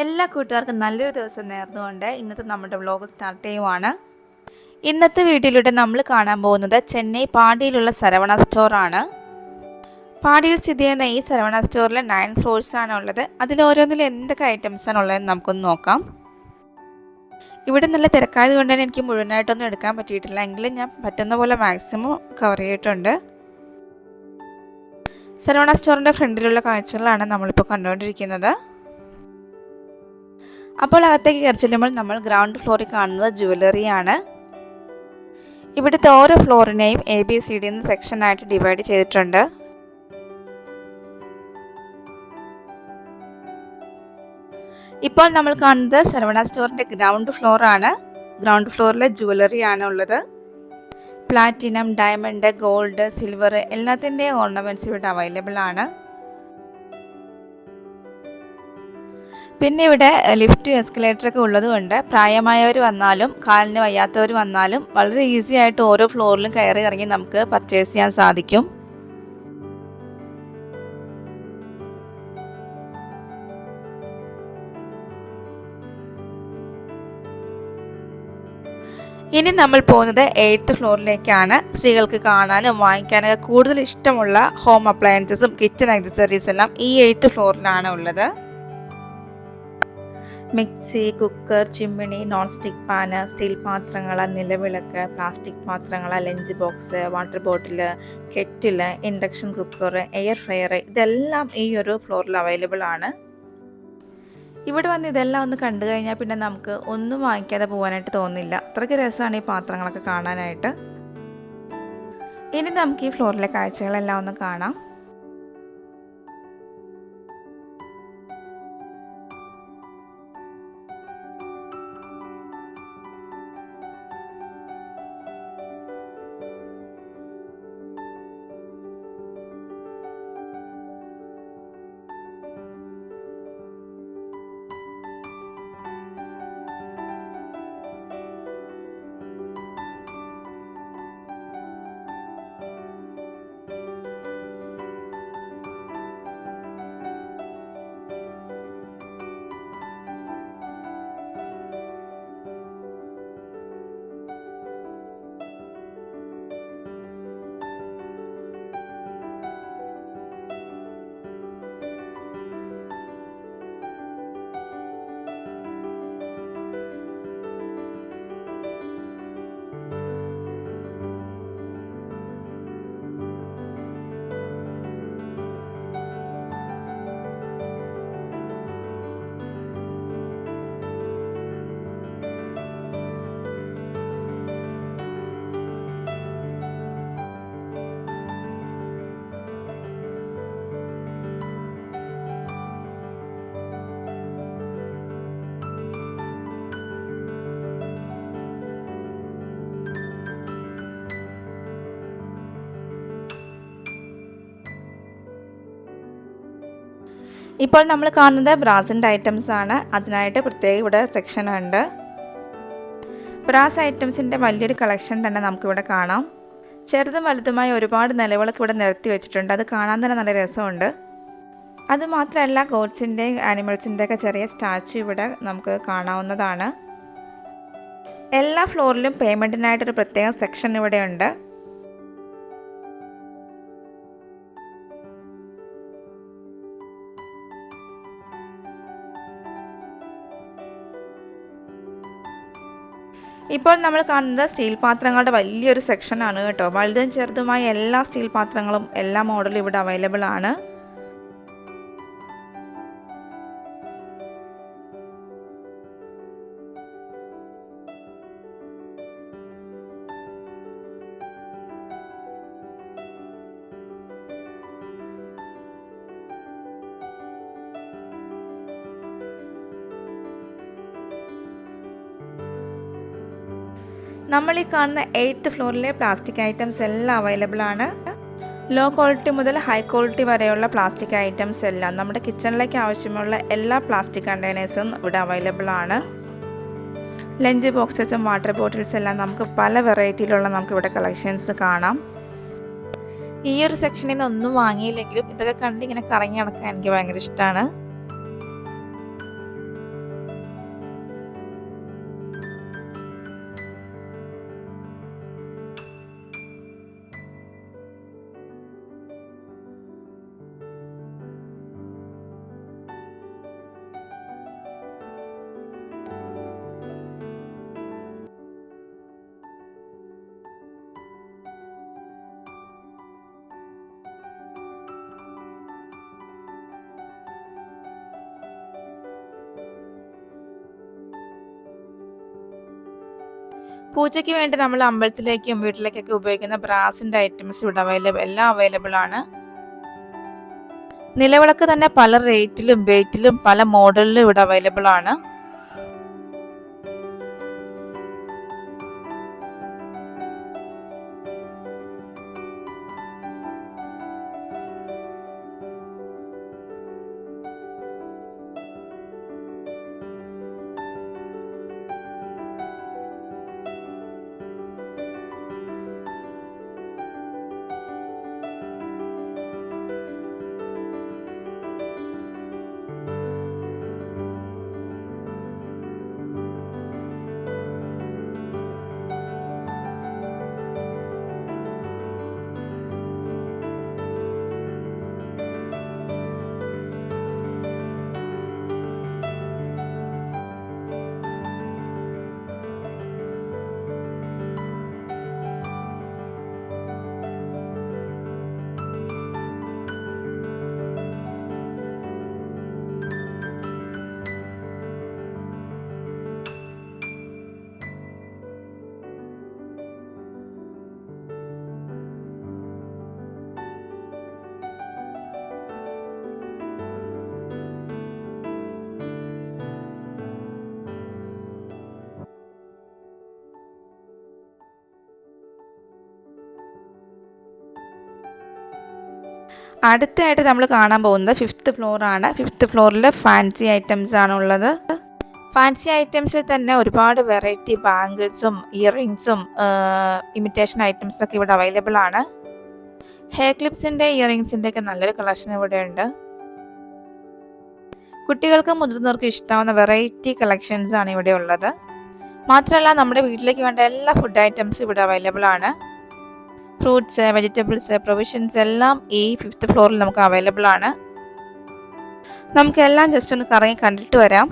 എല്ലാ കൂട്ടുകാർക്കും നല്ലൊരു ദിവസം നേർന്നുകൊണ്ട് ഇന്നത്തെ നമ്മുടെ വ്ലോഗ് സ്റ്റാർട്ട് ചെയ്യുവാണ്. ഇന്നത്തെ വീഡിയോയിലൂടെ നമ്മൾ കാണാൻ പോകുന്നത് ചെന്നൈ പാടിയിലുള്ള സരവണ സ്റ്റോറാണ്. പാടിയിൽ സ്ഥിതി ചെയ്യുന്ന ഈ സരവണ സ്റ്റോറിൽ 9 ഫ്ലോർസ് ആണ് ഉള്ളത്. അതിൽ ഓരോന്നിലും എന്തൊക്കെ ഐറ്റംസ് ആണ് ഉള്ളതെന്ന് നമുക്കൊന്ന് നോക്കാം. ഇവിടെ നല്ല തിരക്കായത് കൊണ്ട് തന്നെ എനിക്ക് മുഴുവനായിട്ടൊന്നും എടുക്കാൻ പറ്റിയിട്ടില്ല, എങ്കിലും ഞാൻ പറ്റുന്ന പോലെ മാക്സിമം കവർ ചെയ്തിട്ടുണ്ട്. സരവണ സ്റ്റോറിൻ്റെ ഫ്രണ്ടിലുള്ള കാഴ്ചകളാണ് നമ്മളിപ്പോൾ കണ്ടുകൊണ്ടിരിക്കുന്നത്. അപ്പോൾ അകത്തേക്ക് കയറി ചെല്ലുമ്പോൾ നമ്മൾ ഗ്രൗണ്ട് ഫ്ലോറിൽ കാണുന്നത് ജുവലറിയാണ്. ഇവിടുത്തെ ഓരോ ഫ്ലോറിനെയും ABCD എന്ന സെക്ഷനായിട്ട് ഡിവൈഡ് ചെയ്തിട്ടുണ്ട്. ഇപ്പോൾ നമ്മൾ കാണുന്നത് സരവണ സ്റ്റോറിൻ്റെ ഗ്രൗണ്ട് ഫ്ലോറാണ്. ഗ്രൗണ്ട് ഫ്ലോറിൽ ജുവലറി ആണ് ഉള്ളത്. പ്ലാറ്റിനം, ഡയമണ്ട്, ഗോൾഡ്, സിൽവർ എല്ലാത്തിൻ്റെയും ഓർണമെൻറ്റ്സ് ഇവിടെ അവൈലബിൾ ആണ്. പിന്നെ ഇവിടെ ലിഫ്റ്റ് എസ്കലേറ്ററൊക്കെ ഉള്ളതുകൊണ്ട് പ്രായമായവർ വന്നാലും കാലിന് വയ്യാത്തവർ വന്നാലും വളരെ ഈസി ആയിട്ട് ഓരോ ഫ്ലോറിലും കയറി ഇറങ്ങി നമുക്ക് പർച്ചേസ് ചെയ്യാൻ സാധിക്കും. ഇനി നമ്മൾ പോകുന്നത് 8th ഫ്ലോറിലേക്കാണ്. സ്ത്രീകൾക്ക് കാണാനും വാങ്ങിക്കാനൊക്കെ കൂടുതൽ ഇഷ്ടമുള്ള ഹോം അപ്ലയൻസസും കിച്ചൺ ആക്സസറീസ് എല്ലാം ഈ 8th ഫ്ലോറിലാണ് ഉള്ളത്. Mixie, cooker, chimney, non stick pan, steel പാത്രങ്ങൾ, നിലവിളക്ക്, പ്ലാസ്റ്റിക് പാത്രങ്ങൾ, lunch box, water bottle, kettle, induction cooker, air fryer ഇതെല്ലാം ഈ ഒരു ഫ്ലോറിൽ അവൈലബിൾ ആണ്. ഇവിടെ വന്ന് ഇതെല്ലാം ഒന്ന് കണ്ടു കഴിഞ്ഞാൽ പിന്നെ നമുക്ക് ഒന്നും വാങ്ങിക്കാതെ പോകാനായിട്ട് തോന്നില്ല. അത്രയ്ക്ക് രസമാണ് ഈ പാത്രങ്ങളൊക്കെ കാണാനായിട്ട്. ഇനി നമുക്ക് ഈ ഫ്ലോറിലെ കാഴ്ചകളെല്ലാം ഒന്ന് കാണാം. ഇപ്പോൾ നമ്മൾ കാണുന്നത് ബ്രാസിൻ്റെ ഐറ്റംസ് ആണ്. അതിനായിട്ട് പ്രത്യേകം ഇവിടെ സെക്ഷൻ ഉണ്ട്. ബ്രാസ് ഐറ്റംസിൻ്റെ വലിയൊരു കളക്ഷൻ തന്നെ നമുക്കിവിടെ കാണാം. ചെറുതും വലുതുമായി ഒരുപാട് നിലവിളക്ക് ഇവിടെ നിരത്തി വെച്ചിട്ടുണ്ട്. അത് കാണാൻ തന്നെ നല്ല രസമുണ്ട്. അതുമാത്രമല്ല ഗോഡ്സിൻ്റെയും ആനിമൽസിൻ്റെയൊക്കെ ചെറിയ സ്റ്റാച്ചു ഇവിടെ നമുക്ക് കാണാവുന്നതാണ്. എല്ലാ ഫ്ലോറിലും പേയ്മെൻറ്റിനായിട്ടൊരു പ്രത്യേക സെക്ഷൻ ഇവിടെ ഉണ്ട്. ഇപ്പോൾ നമ്മൾ കാണുന്നത് സ്റ്റീൽ പാത്രങ്ങളുടെ വലിയൊരു സെക്ഷനാണ് കേട്ടോ. വലുതും ചെറുതുമായ എല്ലാ സ്റ്റീൽ പാത്രങ്ങളും എല്ലാ മോഡലും ഇവിടെ അവൈലബിൾ ആണ്. നമ്മൾ ഈ കാണുന്ന 8th ഫ്ലോറിലെ പ്ലാസ്റ്റിക് ഐറ്റംസ് എല്ലാം അവൈലബിൾ ആണ്. ലോ ക്വാളിറ്റി മുതൽ ഹൈ ക്വാളിറ്റി വരെയുള്ള പ്ലാസ്റ്റിക് ഐറ്റംസ് എല്ലാം നമ്മുടെ കിച്ചണിലേക്ക് ആവശ്യമുള്ള എല്ലാ പ്ലാസ്റ്റിക് കണ്ടെയ്നേഴ്സും ഇവിടെ അവൈലബിൾ ആണ്. ലഞ്ച് ബോക്സസും വാട്ടർ ബോട്ടിൽസ് എല്ലാം നമുക്ക് പല വെറൈറ്റിയിലുള്ള നമുക്കിവിടെ കളക്ഷൻസ് കാണാം. ഈ ഒരു സെക്ഷനിൽ നിന്ന് ഒന്നും വാങ്ങിയില്ലെങ്കിലും ഇതൊക്കെ കണ്ട് ഇങ്ങനെ കറങ്ങി നടക്കാൻ എനിക്ക് ഭയങ്കര ഇഷ്ടമാണ്. പൂജയ്ക്ക് വേണ്ടി നമ്മൾ അമ്പലത്തിലേക്കും വീട്ടിലേക്കൊക്കെ ഉപയോഗിക്കുന്ന ബ്രാസിൻ്റെ ഐറ്റംസ് ഇവിടെ എല്ലാം അവൈലബിൾ ആണ്. നിലവിളക്ക് തന്നെ പല റേറ്റിലും വെയിറ്റിലും പല മോഡലിലും ഇവിടെ അവൈലബിൾ ആണ്. അടുത്തായിട്ട് നമ്മൾ കാണാൻ പോകുന്നത് 5th ഫ്ലോർ ആണ്. 5th ഫ്ലോറിൽ ഫാൻസി ഐറ്റംസ് ആണുള്ളത്. ഫാൻസി ഐറ്റംസിൽ തന്നെ ഒരുപാട് വെറൈറ്റി ബാംഗിൾസും ഇയറിങ്സും ഇമിറ്റേഷൻ ഐറ്റംസ് ഒക്കെ ഇവിടെ അവൈലബിൾ ആണ്. ഹെയർ ക്ലിപ്സിൻ്റെ ഇയറിങ്സിൻ്റെ ഒക്കെ നല്ലൊരു കളക്ഷൻ ഇവിടെ ഉണ്ട്. കുട്ടികൾക്കും മുതിർന്നവർക്കും ഇഷ്ടമാവുന്ന വെറൈറ്റി കളക്ഷൻസ് ആണ് ഇവിടെ ഉള്ളത്. മാത്രമല്ല നമ്മുടെ വീട്ടിലേക്ക് വേണ്ട എല്ലാ ഫുഡ് ഐറ്റംസും ഇവിടെ അവൈലബിൾ ആണ്. ഫ്രൂട്ട്സ്, വെജിറ്റബിൾസ്, പ്രൊവിഷൻസ് എല്ലാം ഈ 5th ഫ്ലോറിൽ നമുക്ക് അവൈലബിൾ ആണ്. നമുക്കെല്ലാം ജസ്റ്റ് ഒന്ന് കറങ്ങി കണ്ടിട്ട് വരാം.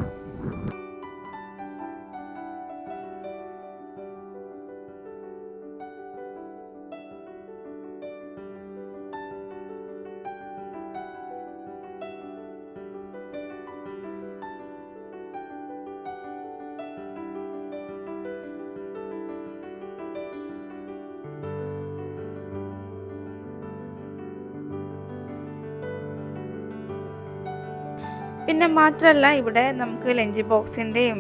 പിന്നെ മാത്രമല്ല ഇവിടെ നമുക്ക് ലഞ്ച് ബോക്സിൻ്റെയും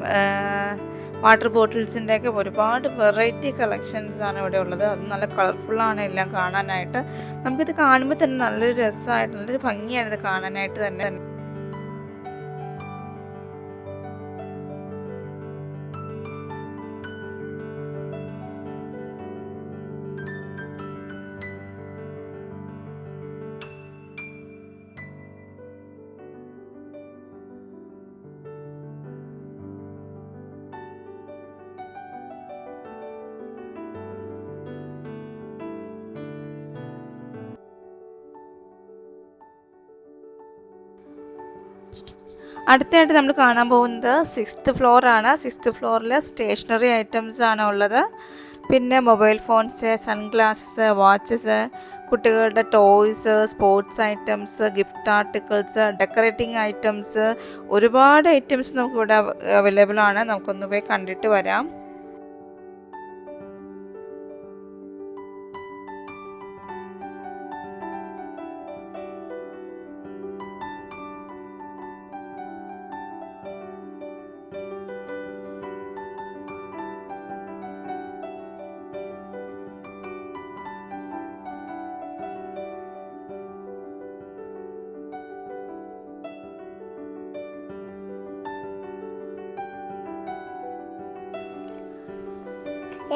വാട്ടർ ബോട്ടിൽസിൻ്റെ ഒക്കെ ഒരുപാട് വെറൈറ്റി കളക്ഷൻസ് ആണ് ഇവിടെ ഉള്ളത്. അത് നല്ല കളർഫുള്ളാണ് എല്ലാം കാണാനായിട്ട്. നമുക്കിത് കാണുമ്പോൾ തന്നെ നല്ലൊരു രസമായിട്ട് നല്ലൊരു ഭംഗിയാണ് ഇത് കാണാനായിട്ട് തന്നെ. അടുത്തായിട്ട് നമ്മൾ കാണാൻ പോകുന്നത് 6th ഫ്ലോർ ആണ്. 6th ഫ്ലോറിൽ സ്റ്റേഷനറി ഐറ്റംസ് ആണ് ഉള്ളത്. പിന്നെ മൊബൈൽ ഫോൺസ്, സൺഗ്ലാസസ്, വാച്ചസ്, കുട്ടികളുടെ toys, sports items, gift articles, decorating items, ഒരുപാട് ഐറ്റംസ് നമുക്കിവിടെ അവൈലബിൾ ആണ്. നമുക്കൊന്ന് പോയി കണ്ടിട്ട് വരാം.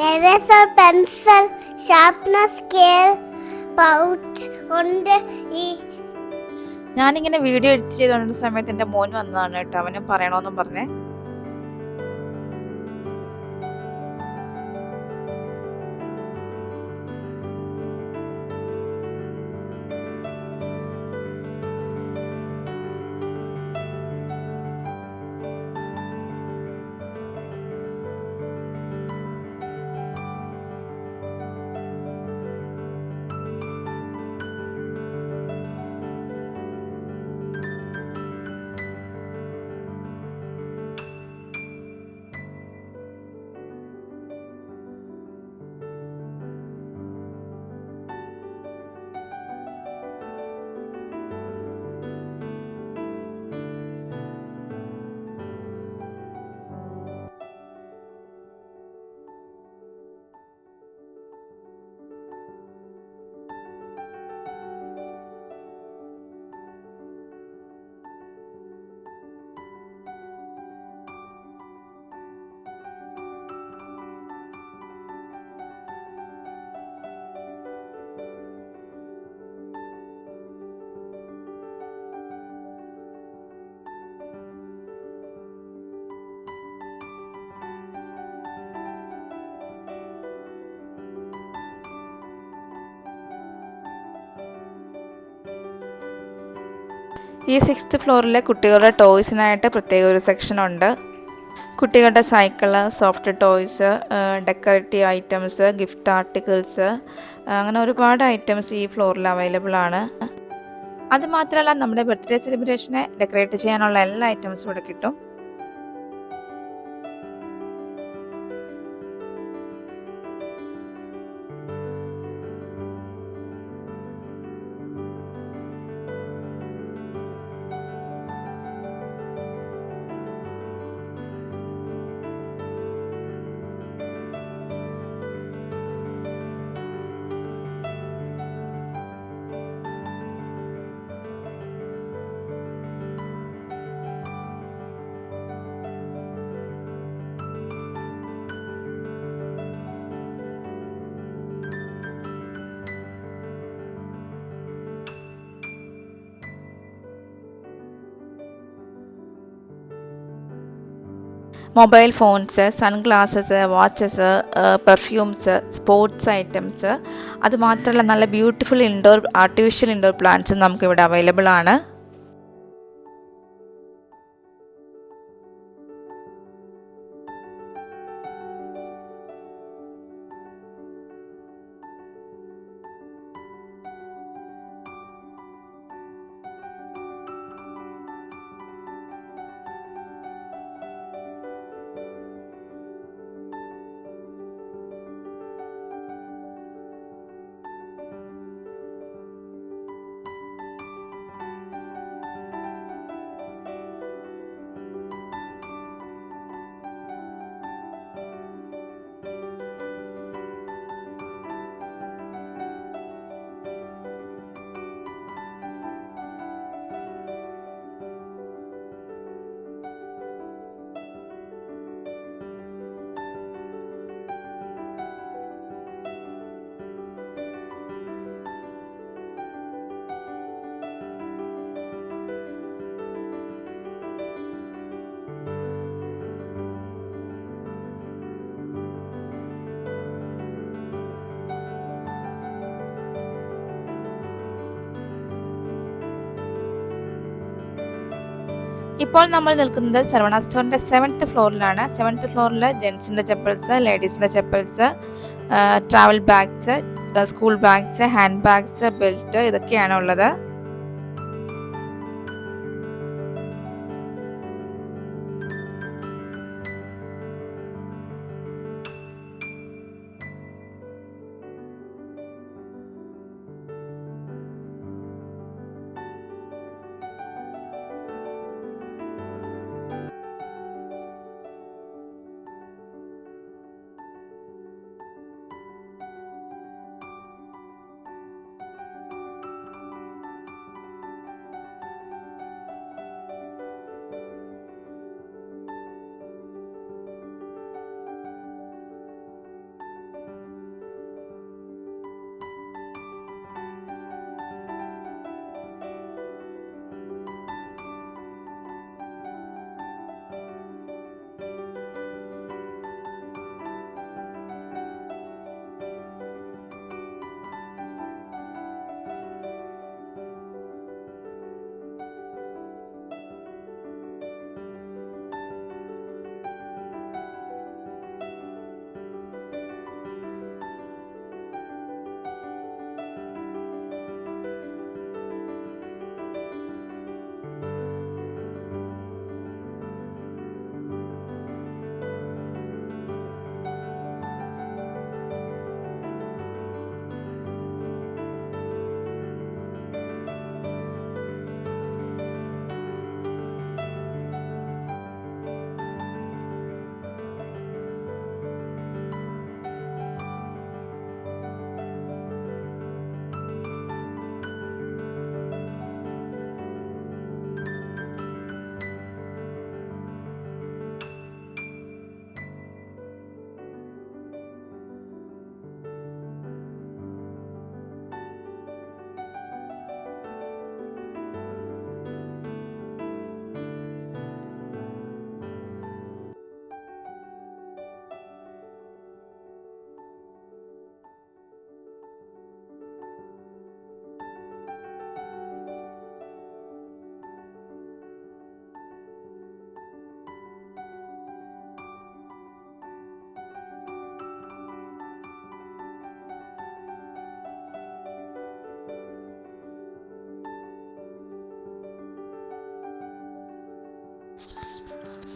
Eraser, pencil, sharpener, scale, pouch ഉണ്ട്. ഞാനിങ്ങനെ വീഡിയോ എഡിറ്റ് ചെയ്തുകൊണ്ടിരുന്ന സമയത്ത് എൻ്റെ മോൻ വന്നതാണ് കേട്ടോ. അവന് പറയണമെന്നും പറഞ്ഞേ. ഈ 6th ഫ്ലോറിലെ കുട്ടികളുടെ ടോയ്സിനായിട്ട് പ്രത്യേക ഒരു സെക്ഷനുണ്ട്. കുട്ടികളുടെ cycle, soft toys, decorative items, gift articles, അങ്ങനെ ഒരുപാട് ഐറ്റംസ് ഈ ഫ്ലോറിൽ അവൈലബിൾ ആണ്. അതുമാത്രമല്ല, നമ്മുടെ ബർത്ത്ഡേ സെലിബ്രേഷനെ ഡെക്കറേറ്റ് ചെയ്യാനുള്ള എല്ലാ ഐറ്റംസും ഇവിടെ കിട്ടും. Mobile phones, sunglasses, watches, perfumes, sports items, അതുമാത്രമല്ല നല്ല ബ്യൂട്ടിഫുൾ ആർട്ടിഫിഷ്യൽ ഇൻഡോർ പ്ലാന്റ്സും നമുക്കിവിടെ അവൈലബിൾ ആണ്. ഇപ്പോൾ നമ്മൾ നിൽക്കുന്നത് സർവണ സ്റ്റോറിൻ്റെ 7th ഫ്ലോറിലാണ്. 7th ഫ്ലോറിൽ ജെൻസിൻ്റെ ചെപ്പൽസ്, ലേഡീസിൻ്റെ chappals, travel bags, school bags, hand bags, belt, ഇതൊക്കെയാണ് ഉള്ളത്.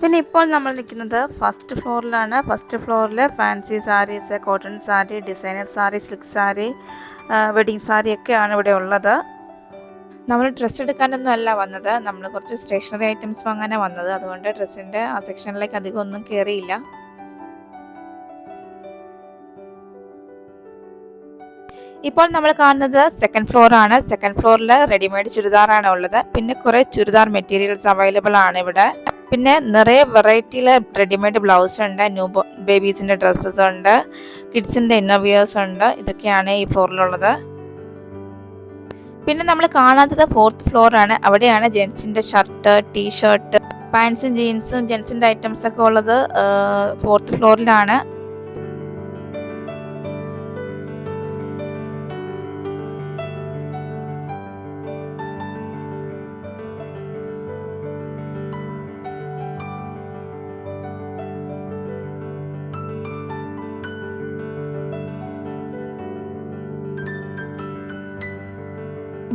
പിന്നെ ഇപ്പോൾ നമ്മൾ നിൽക്കുന്നത് ഫസ്റ്റ് ഫ്ലോറിലാണ്. ഫസ്റ്റ് ഫ്ലോറിൽ fancy saris, cotton sari, designer sari, silk sari, wedding sari ഒക്കെയാണ് ഇവിടെ ഉള്ളത്. നമ്മൾ ഡ്രസ്സ് എടുക്കാനൊന്നും അല്ല വന്നത്, നമ്മൾ കുറച്ച് സ്റ്റേഷനറി ഐറ്റംസ് വാങ്ങാനാണ് വന്നത്. അതുകൊണ്ട് ഡ്രസ്സിൻ്റെ ആ സെക്ഷനിലേക്ക് അധികം ഒന്നും കയറിയില്ല. ഇപ്പോൾ നമ്മൾ കാണുന്നത് സെക്കൻഡ് ഫ്ലോർ ആണ്. സെക്കൻഡ് ഫ്ലോറിൽ റെഡിമെയ്ഡ് ചുരിദാറാണ് ഉള്ളത്. പിന്നെ കുറേ ചുരിദാർ മെറ്റീരിയൽസ് അവൈലബിൾ ആണ് ഇവിടെ. പിന്നെ നിറയെ വെറൈറ്റിയിലെ റെഡിമെയ്ഡ് ബ്ലൗസ് ഉണ്ട്, ന്യൂ ബേബീസിൻ്റെ ഡ്രസ്സസ് ഉണ്ട്, കിഡ്സിൻ്റെ ഇന്നർവിയേഴ്സ് ഉണ്ട്. ഇതൊക്കെയാണ് ഈ ഫ്ലോറിലുള്ളത്. പിന്നെ നമ്മൾ കാണാത്തത് ഫോർത്ത് ഫ്ലോർ ആണ്. അവിടെയാണ് ജെൻസിൻ്റെ ഷർട്ട്, ടീഷർട്ട്, പാൻസും ജീൻസും ജെൻസിൻ്റെ ഐറ്റംസ് ഒക്കെ ഉള്ളത് ഫോർത്ത് ഫ്ലോറിലാണ്.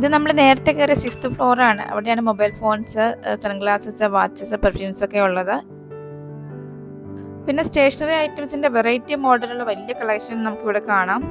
ഇത് നമ്മൾ നേരത്തെ കയറിയ സിക്സ്ത് ഫ്ലോറാണ്. അവിടെയാണ് mobile phones, sunglasses, watches, perfumes ഒക്കെ ഉള്ളത്. പിന്നെ സ്റ്റേഷനറി ഐറ്റംസിൻ്റെ വെറൈറ്റി മോഡലുള്ള വലിയ കളക്ഷൻ നമുക്കിവിടെ കാണാം.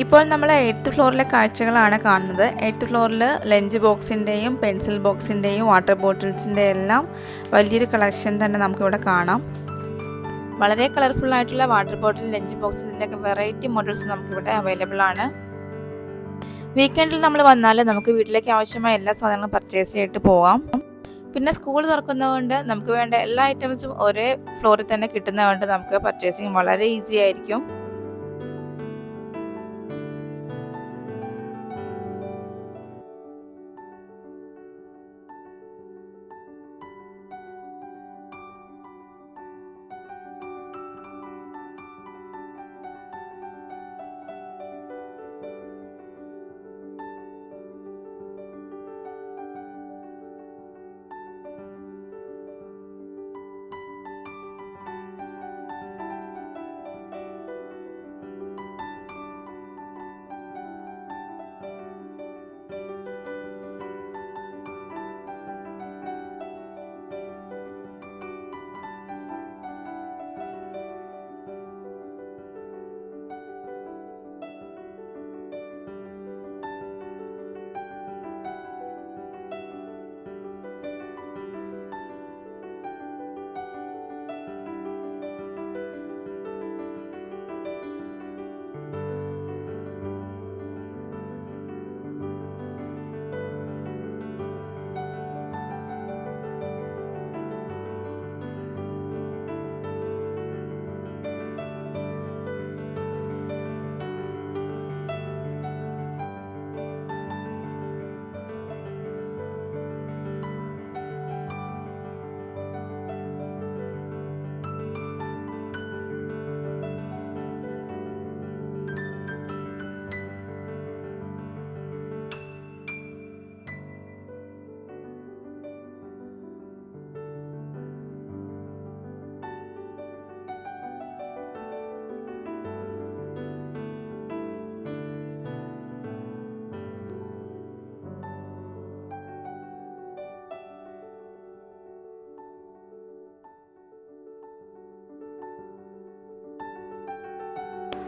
ഇപ്പോൾ നമ്മൾ 8th ഫ്ലോറിലെ കാഴ്ചകളാണ് കാണുന്നത്. 8th ഫ്ലോറിൽ ലഞ്ച് ബോക്സിൻ്റെയും പെൻസിൽ ബോക്സിൻ്റെയും വാട്ടർ ബോട്ടിൽസിൻ്റെ എല്ലാം വലിയൊരു കളക്ഷൻ തന്നെ നമുക്കിവിടെ കാണാം. വളരെ കളർഫുൾ ആയിട്ടുള്ള വാട്ടർ ബോട്ടിൽ, ലഞ്ച് ബോക്സിൻ്റെ ഒക്കെ വെറൈറ്റി മോഡൽസ് നമുക്കിവിടെ അവൈലബിൾ ആണ്. വീക്കെൻഡിൽ നമ്മൾ വന്നാൽ നമുക്ക് വീട്ടിലേക്ക് ആവശ്യമായ എല്ലാ സാധനങ്ങളും പർച്ചേസ് ചെയ്തിട്ട് പോകാം. പിന്നെ സ്കൂൾ തുറക്കുന്നതുകൊണ്ട് നമുക്ക് വേണ്ട എല്ലാ ഐറ്റംസും ഒരേ ഫ്ലോറിൽ തന്നെ കിട്ടുന്നതുകൊണ്ട് നമുക്ക് പർച്ചേസിങ് വളരെ ഈസി ആയിരിക്കും.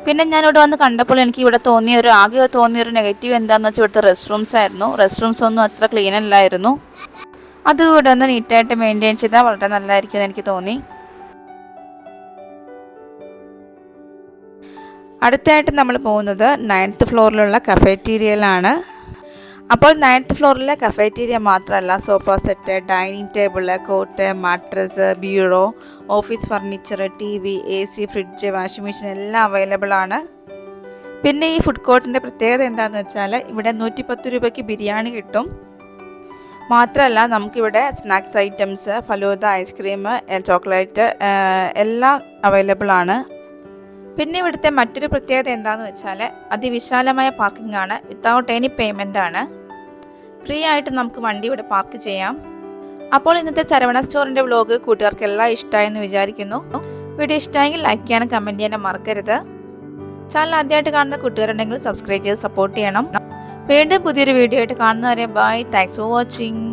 പിന്നെ ഞാൻ ഇവിടെ വന്ന് കണ്ടപ്പോൾ എനിക്ക് ഇവിടെ ആകെ തോന്നിയൊരു നെഗറ്റീവ് എന്താണെന്ന് വെച്ചാൽ ഇവിടുത്തെ റെസ്റ്റ് റൂംസ് ആയിരുന്നു. റെസ്റ്റ് റൂംസ് ഒന്നും അത്ര ക്ലീൻ അല്ലായിരുന്നു. അത് ഇവിടെ ഒന്ന് നീറ്റായിട്ട് മെയിൻറ്റെയിൻ ചെയ്താൽ വളരെ നല്ലതായിരിക്കും എന്ന് എനിക്ക് തോന്നി. അടുത്തായിട്ട് നമ്മൾ പോകുന്നത് 9th ഫ്ലോറിലുള്ള കഫേറ്റീരിയയിലാണ്. അപ്പോൾ 9th ഫ്ലോറിലെ കഫേറ്റീരിയ മാത്രമല്ല, sofa set, dining table, cot, mattress, bureau, office furniture, TV, AC, fridge, washing machine എല്ലാം അവൈലബിൾ ആണ്. പിന്നെ ഈ ഫുഡ് കോർട്ടിൻ്റെ പ്രത്യേകത എന്താണെന്ന് വെച്ചാൽ ഇവിടെ 110 രൂപയ്ക്ക് ബിരിയാണി കിട്ടും. മാത്രമല്ല നമുക്കിവിടെ snacks items, falooda, ice cream, chocolate എല്ലാം അവൈലബിൾ ആണ്. പിന്നെ ഇവിടുത്തെ മറ്റൊരു പ്രത്യേകത എന്താണെന്ന് വെച്ചാൽ അതിവിശാലമായ പാർക്കിംഗ് ആണ്. വിത്തൗട്ട് എനി പേയ്മെൻ്റ് ആണ്. ഫ്രീ ആയിട്ട് നമുക്ക് വണ്ടി ഇവിടെ പാർക്ക് ചെയ്യാം. അപ്പോൾ ഇന്നത്തെ ചരവണ സ്റ്റോറിൻ്റെ വ്ലോഗ് കൂട്ടുകാർക്ക് എല്ലാം ഇഷ്ടമായെന്ന് വിചാരിക്കുന്നു. വീഡിയോ ഇഷ്ടമായെങ്കിൽ ലൈക്ക് ചെയ്യാനും കമൻറ്റ് ചെയ്യാനും മറക്കരുത്. ചാനൽ ആദ്യമായിട്ട് കാണുന്ന കൂട്ടുകാരുണ്ടെങ്കിൽ സബ്സ്ക്രൈബ് ചെയ്ത് സപ്പോർട്ട് ചെയ്യണം. വീണ്ടും പുതിയൊരു വീഡിയോ ആയിട്ട് കാണുന്നവരെ ബൈ. Thanks for watching.